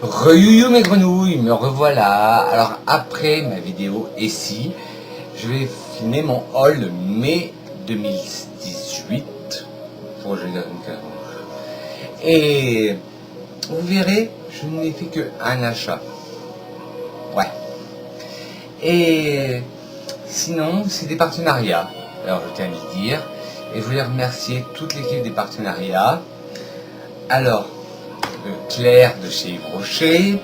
Re-you-you mes grenouilles, me revoilà. Alors après ma vidéo ici, je vais filmer mon haul de mai 2018 pour jeudi. Et vous verrez, je n'ai fait qu'un achat. Ouais. Et sinon, c'est des partenariats. Alors je tiens à le dire. Et je voulais remercier toute l'équipe des partenariats. Alors, Claire de chez Yves Rocher,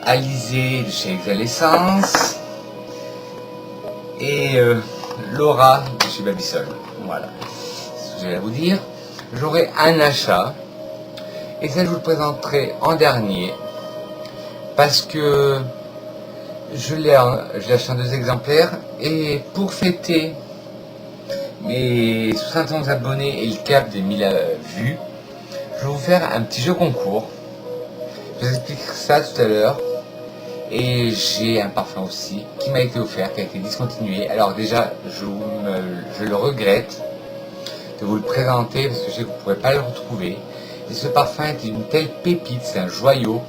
Alizé de chez Exhalescence et Laura de chez Babysol. Voilà, c'est ce que j'allais à vous dire. J'aurai un achat et ça je vous le présenterai en dernier parce que je l'ai acheté en 2 exemplaires et pour fêter mes 71 abonnés et le cap des 1000 vues, je vais vous faire un petit jeu concours. Je vous explique ça tout à l'heure. Et j'ai un parfum aussi qui m'a été offert, qui a été discontinué. Alors déjà, je le regrette de vous le présenter parce que je sais que vous ne pourrez pas le retrouver. Et ce parfum est une telle pépite, c'est un joyau.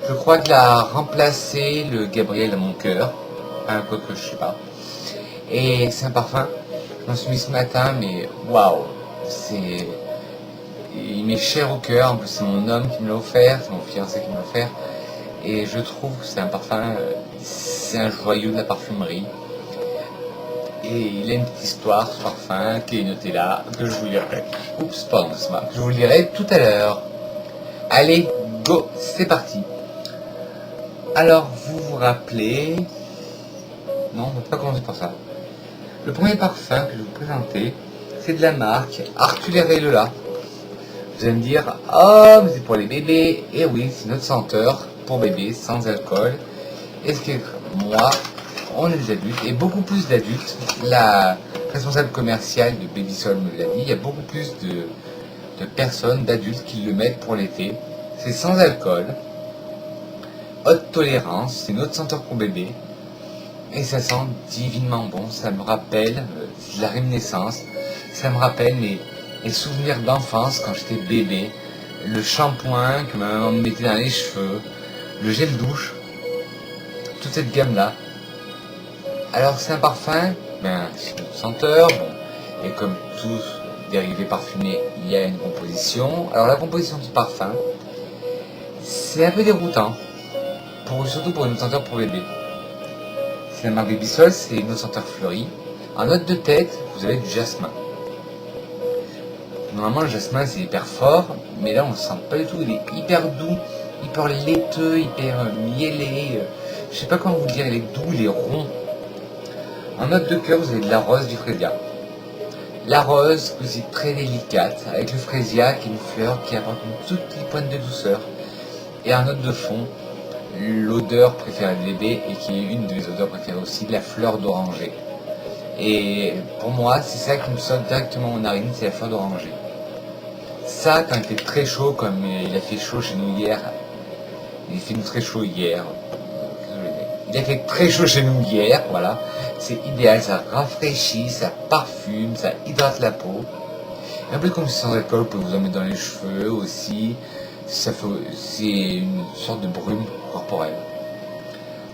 Je crois qu'il a remplacé le Gabriel à mon cœur. Enfin, quoi que je sais pas. Et c'est un parfum, je m'en suis mis ce matin, mais waouh, il m'est cher au cœur. En plus, c'est mon homme qui me l'a offert, c'est mon fiancé qui me l'a offert. Et je trouve que c'est un parfum, c'est un joyau de la parfumerie. Et il a une petite histoire, ce parfum, qui est noté là, que je vous lirai. Oups, pardon, je vous lirai tout à l'heure. Allez, go, c'est parti. Alors, vous vous rappelez... Non, on ne va pas commencer par ça. Le premier parfum que je vais vous présenter, c'est de la marque Artulaire et Lola. Vous allez me dire, oh, mais c'est pour les bébés. Et oui, c'est notre senteur pour bébés, sans alcool. Et ce que moi, on est des adultes, et beaucoup plus d'adultes. La responsable commerciale de Babysol me l'a dit, il y a beaucoup plus de personnes, d'adultes qui le mettent pour l'été. C'est sans alcool, haute tolérance, c'est notre senteur pour bébé. Et ça sent divinement bon, ça me rappelle la réminiscence, ça me rappelle les souvenirs d'enfance quand j'étais bébé, le shampoing que ma maman me mettait dans les cheveux, le gel douche, toute cette gamme-là. Alors c'est un parfum, c'est une senteur, bon, et comme tout dérivé parfumé, il y a une composition. Alors la composition du parfum, c'est un peu déroutant, surtout pour une senteur pour bébé. C'est la marque Babysol, c'est une senteur fleurie. En note de tête, vous avez du jasmin. Normalement le jasmin c'est hyper fort, mais là on ne sent pas du tout, il est hyper doux, hyper laiteux, hyper mielé, je sais pas comment vous dire, il est doux, il est rond. En note de cœur, vous avez de la rose, du frésia. La rose, aussi très délicate, avec le frésia qui est une fleur qui apporte une toute petite pointe de douceur. Et en note de fond, l'odeur préférée des bébés, et qui est une de mes odeurs préférées aussi, la fleur d'oranger. Et pour moi, c'est ça qui me saute directement aux narines, c'est la fleur d'oranger. Ça, quand il était très chaud, comme il a fait chaud chez nous hier, il fait très chaud hier, il a fait très chaud chez nous hier, voilà, c'est idéal, ça rafraîchit, ça parfume, ça hydrate la peau. Un peu comme sans alcool, vous pouvez vous en mettre dans les cheveux aussi, c'est une sorte de brume corporelle.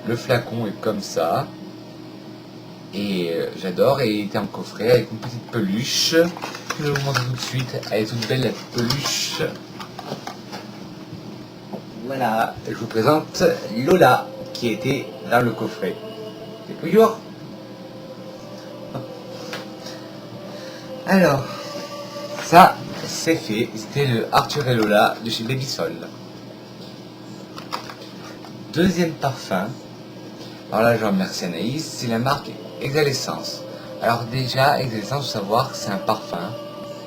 Le flacon est comme ça, et j'adore, et il était en coffret avec une petite peluche. Je vais vous montrer tout de suite, elle est toute belle la petite peluche. Voilà, je vous présente Lola qui était dans le coffret. C'est toujours. Alors, ça c'est fait, c'était le Arthur et Lola de chez Babysol. Deuxième parfum, alors là je remercie Anaïs, c'est la marque Exhalescence. Alors déjà, Exhalescence, faut savoir que c'est un parfum,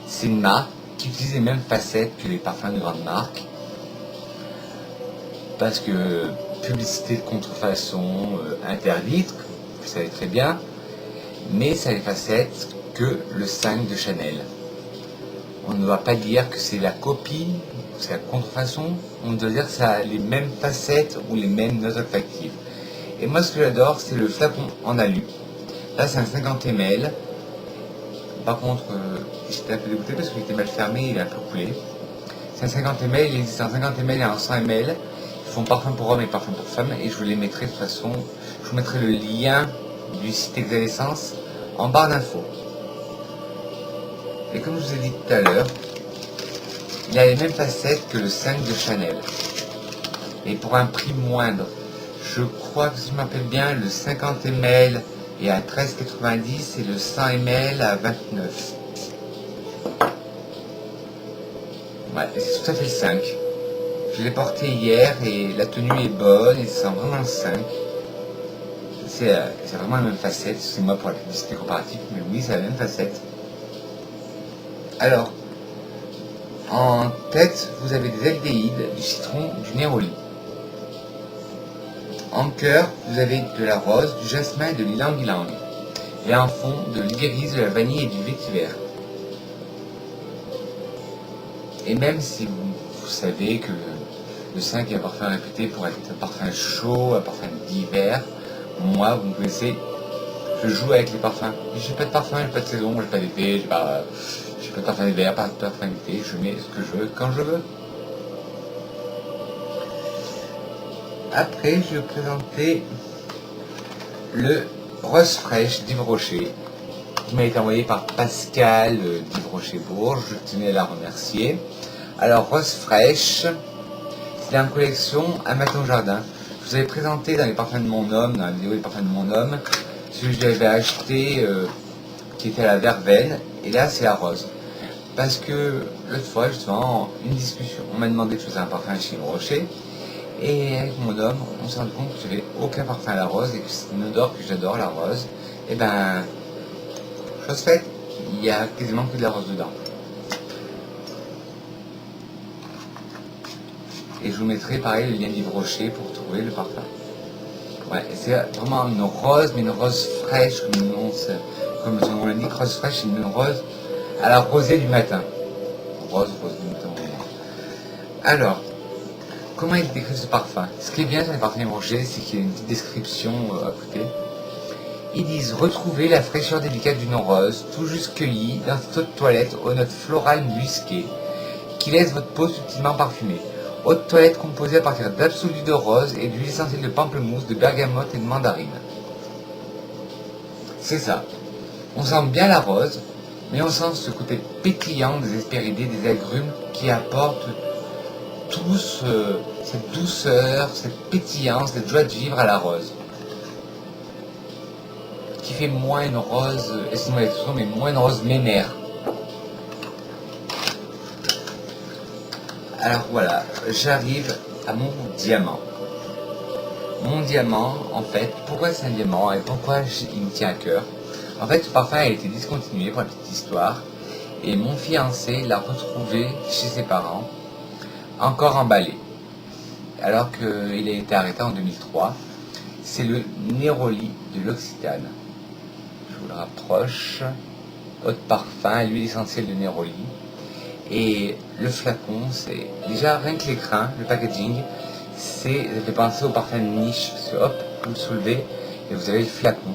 c'est une marque qui utilise les mêmes facettes que les parfums de grandes marques. Parce que publicité de contrefaçon interdite, vous savez très bien, mais ça a les facettes que le 5 de Chanel. On ne va pas dire que c'est la copie, c'est la contrefaçon, on doit dire que ça a les mêmes facettes ou les mêmes notes olfactives. Et moi ce que j'adore, c'est le flacon en alu. Là c'est un 50 ml. Par contre, j'étais un peu dégoûté parce qu'il était mal fermé, il a un peu coulé. C'est un 50 ml, il existe en 50 ml et en 100 ml. Ils font parfum pour hommes et parfum pour femmes. Et je vous les mettrai de toute façon, je vous mettrai le lien du site Exalessence en barre d'infos. Et comme je vous ai dit tout à l'heure, il a les mêmes facettes que le 5 de Chanel. Et pour un prix moindre. Je crois que si je m'appelle bien, le 50 ml est à 13,90 et le 100 ml à 29. Ouais, c'est tout à fait le 5. Je l'ai porté hier et la tenue est bonne et ça sent vraiment le 5. C'est vraiment la même facette, excusez-moi pour la publicité comparative, mais oui, c'est la même facette. Alors, en tête, vous avez des aldéhydes, du citron, du néroli. En cœur, vous avez de la rose, du jasmin et de l'ylang-ylang. Et en fond, de l'iris, de la vanille et du vétiver. Et même si vous savez que le 5 est un parfum réputé pour être un parfum chaud, un parfum d'hiver, moi, vous me connaissez, je joue avec les parfums. J'ai pas de parfum, j'ai pas de saison, j'ai pas d'été, j'ai pas de parfum d'hiver, pas de parfum d'été, je mets ce que je veux quand je veux. Après, je vais vous présenter le Rose Fraîche d'Yves Rocher, qui m'a été envoyé par Pascal d'Yves Rocher-Bourges, je tenais à la remercier. Alors, Rose Fraîche, c'est une collection Un matin au jardin. Je vous avais présenté dans les parfums de mon homme, dans la vidéo des parfums de mon homme, celui que j'avais acheté, qui était à la verveine, et là c'est la rose. Parce que l'autre fois, justement, une discussion, on m'a demandé de choisir un parfum chez Yves Rocher, et avec mon homme, on s'est rendu compte que j'avais aucun parfum à la rose et que c'est une odeur que j'adore, la rose. Et ben, chose faite, il y a quasiment que de la rose dedans. Et je vous mettrai pareil le lien d'Yves Rocher pour trouver le parfum. Ouais, c'est vraiment une rose, mais une rose fraîche, comme son nom l'indique, rose fraîche, c'est une rose à la rosée du matin. Rose du matin. Alors, comment il décrit ce parfum? Ce qui est bien sur les parfums Yves Rocher, c'est qu'il y a une petite description à côté. Ils disent: retrouvez la fraîcheur délicate d'une rose, tout juste cueillie, dans cette eau de toilette aux notes florales musquées, qui laisse votre peau subtilement parfumée. Eau de toilette composée à partir d'absolu de rose et d'huile essentielle de pamplemousse, de bergamote et de mandarine. C'est ça. On sent bien la rose, mais on sent ce côté pétillant des hespéridés, des agrumes qui apportent tout cette douceur, cette pétillance, cette joie de vivre à la rose. Qui fait moins une rose, excusez-moi l'expression, mais moins une rose ménère. Alors voilà, j'arrive à mon diamant. Mon diamant, en fait, pourquoi c'est un diamant et pourquoi il me tient à cœur? En fait, ce parfum a été discontinué pour la petite histoire et mon fiancé l'a retrouvé chez ses parents, encore emballé, alors qu'il a été arrêté en 2003. C'est le Néroli de l'Occitane. Je vous le rapproche. Eau de parfum, l'huile essentielle de Néroli. Et le flacon, c'est déjà rien que l'écran, le packaging, ça fait penser au parfum de niche, parce que hop, vous le soulevez et vous avez le flacon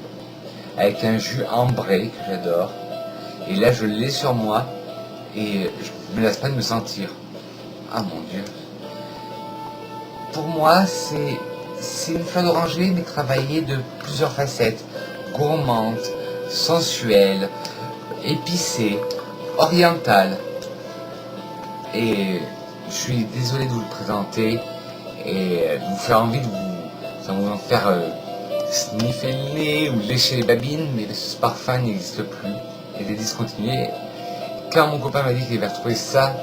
avec un jus ambré que j'adore. Et là, je l'ai sur moi et je me lasse pas de me sentir. Ah mon Dieu. Pour moi, c'est une fleur d'oranger, mais travaillée de plusieurs facettes, gourmande, sensuelle, épicée, orientale. Et je suis désolé de vous le présenter et de vous faire envie de vous faire sniffer le nez ou lécher les babines, mais ce parfum n'existe plus. Il est discontinué. Quand mon copain m'a dit qu'il avait retrouvé ça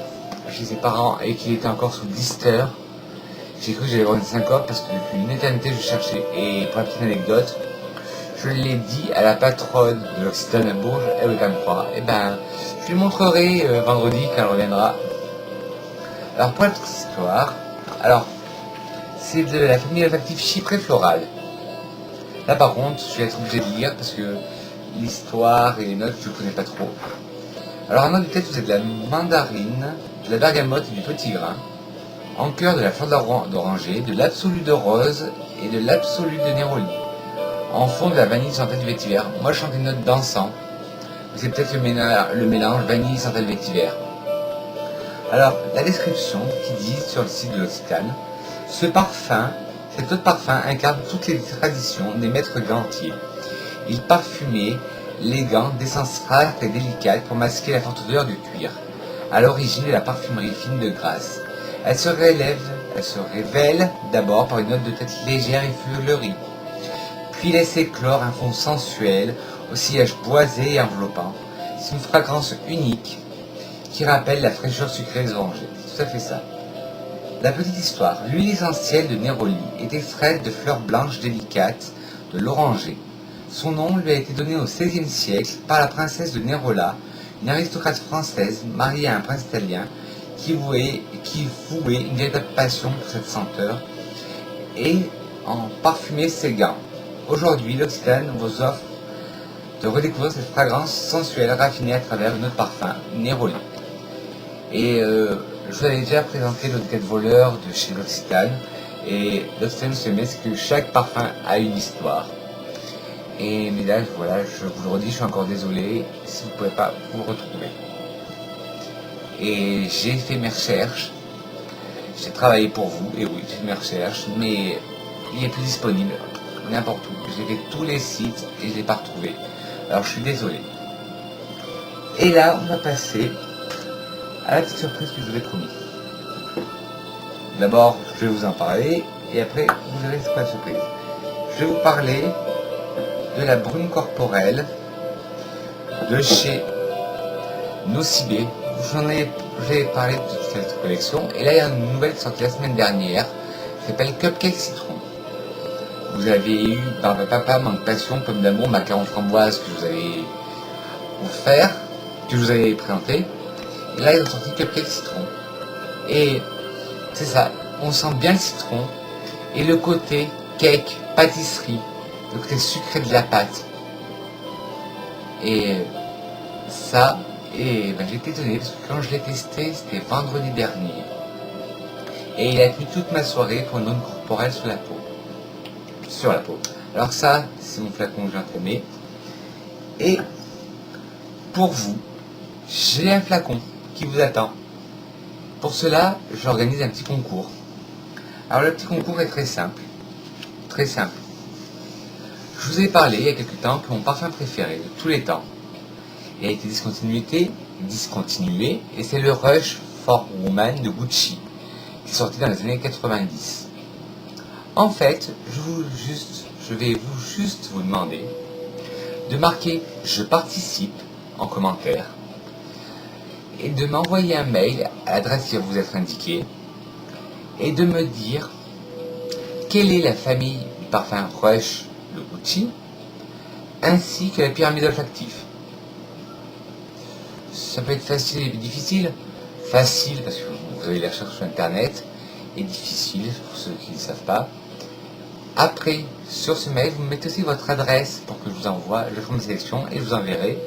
chez ses parents et qu'il était encore sous blister, j'ai cru que j'allais avoir une syncope parce que depuis une éternité je cherchais. Et pour la petite anecdote, je l'ai dit à la patronne de l'Occitane à Bourges, elle veut quand même croire. Et ben, je lui montrerai vendredi quand elle reviendra. Alors pour la petite histoire, alors c'est de la famille olfactive chyprée florale. Là par contre, je vais être obligé de lire parce que l'histoire et les notes, je ne connais pas trop. Alors en note de tête, vous avez de la mandarine, de la bergamote et du petit grain. En cœur, de la fleur d'oranger, de l'absolu de rose et de l'absolu de néroli. En fond, de la vanille sentelle du vétiver. Moi je chante une note d'encens. C'est peut-être le mélange vanille sentelle vétiver. Alors, la description qui dit sur le site de L'Occitane, cet autre parfum incarne toutes les traditions des maîtres gantiers. Il parfumait les gants d'essence rare et délicate pour masquer la forte odeur du cuir. À l'origine de la parfumerie fine de Grasse, elle se révèle d'abord par une note de tête légère et fleurie, puis laisse éclore un fond sensuel, au sillage boisé et enveloppant. C'est une fragrance unique qui rappelle la fraîcheur sucrée des orangers. C'est tout à fait ça. La petite histoire. L'huile essentielle de Néroli est extraite de fleurs blanches délicates de l'oranger. Son nom lui a été donné au XVIe siècle par la princesse de Nérola, une aristocrate française mariée à un prince italien qui vouait une véritable passion pour cette senteur et en parfumait ses gants. Aujourd'hui, l'Occitane vous offre de redécouvrir cette fragrance sensuelle raffinée à travers un autre parfum, Néroli. Et je vous avais déjà présenté le 4 voleurs de chez l'Occitane. Et l'Occitane se met que chaque parfum a une histoire. Mais là, voilà, je vous le redis, je suis encore désolé si vous ne pouvez pas vous le retrouver. Et j'ai fait mes recherches. J'ai travaillé pour vous, et oui, j'ai fait mes recherches, mais il n'est plus disponible n'importe où. J'ai fait tous les sites et je ne l'ai pas retrouvé. Alors je suis désolé. Et là, on va passer à la petite surprise que je vous ai promis. D'abord, je vais vous en parler, et après, vous verrez c'est quoi la surprise. Je vais vous parler de la brume corporelle de chez Nocibé. J'en ai parlé de cette collection, et là, il y a une nouvelle sortie la semaine dernière, qui s'appelle Cupcake Citron. Vous avez eu Papa, Manque Passion, Pomme d'amour, Macaron Framboise que je vous avais offert, que je vous avais présenté. Et là, ils ont sorti Cupcake Citron. Et c'est ça, on sent bien le citron et le côté cake, pâtisserie, le côté sucré de la pâte. Et ça, j'ai été étonné parce que quand je l'ai testé, c'était vendredi dernier. Et il a tenu toute ma soirée pour une onde corporelle sur la peau. Alors ça, c'est mon flacon que j'ai imprimé. Et pour vous, j'ai un flacon qui vous attend. Pour cela, j'organise un petit concours. Alors le petit concours est très simple. Très simple. Je vous ai parlé il y a quelques temps que mon parfum préféré de tous les temps a été discontinué, et c'est le Rush for Woman de Gucci, qui est sorti dans les années 90. En fait, je vais juste vous demander de marquer « Je participe » en commentaire et de m'envoyer un mail à l'adresse qui va vous être indiquée et de me dire quelle est la famille du parfum Rush de Gucci ainsi que la pyramide olfactive. Ça peut être facile et difficile. Facile parce que vous avez la recherche sur internet, et difficile pour ceux qui ne savent pas. Après, sur ce mail, vous mettez aussi votre adresse pour que je vous envoie le forme de sélection et je vous enverrai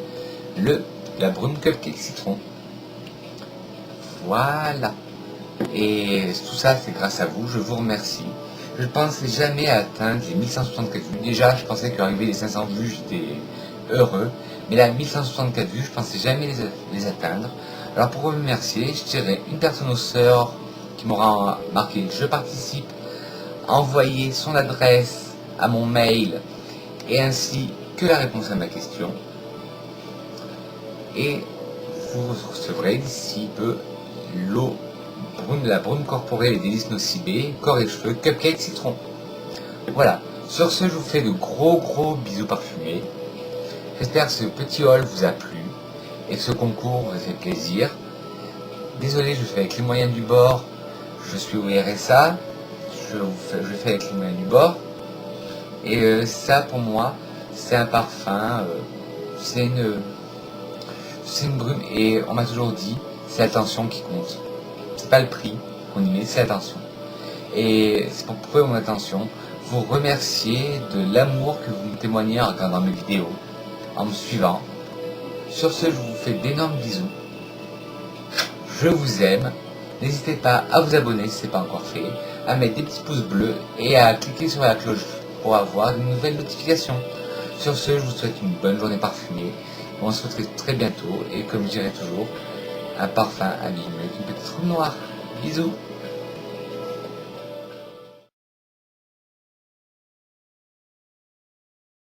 la brume Cupcake Citron. Voilà. Et tout ça, c'est grâce à vous. Je vous remercie. Je ne pensais jamais atteindre les 1164 vues. Déjà, je pensais qu'arriver les 500 vues, j'étais heureux. Mais là, 1164 vues, je ne pensais jamais les atteindre. Alors, pour vous remercier, je dirais une personne au sort qui m'aura marqué « Je participe », envoyer son adresse à mon mail et ainsi que la réponse à ma question. Et vous recevrez d'ici peu la brume corporelle et délices Nocibé, corps et cheveux, Cupcake Citron. Voilà. Sur ce, je vous fais de gros bisous parfumés. J'espère que ce petit haul vous a plu et que ce concours vous a fait plaisir. Désolé, je fais avec les moyens du bord. Je suis au RSA. Je fais avec les moyens du bord. Et ça, pour moi, c'est un parfum. C'est une brume. Et on m'a toujours dit, c'est l'attention qui compte. C'est pas le prix qu'on y met, c'est l'attention. Et c'est pour prouver mon attention, vous remercier de l'amour que vous me témoignez en regardant mes vidéos, en me suivant. Sur ce, je vous fais d'énormes bisous. Je vous aime. N'hésitez pas à vous abonner si ce n'est pas encore fait, à mettre des petits pouces bleus et à cliquer sur la cloche pour avoir de nouvelles notifications. Sur ce, je vous souhaite une bonne journée parfumée. On se retrouve très bientôt et comme je dirais toujours, un parfum abîme, une petite robe noire. Bisous.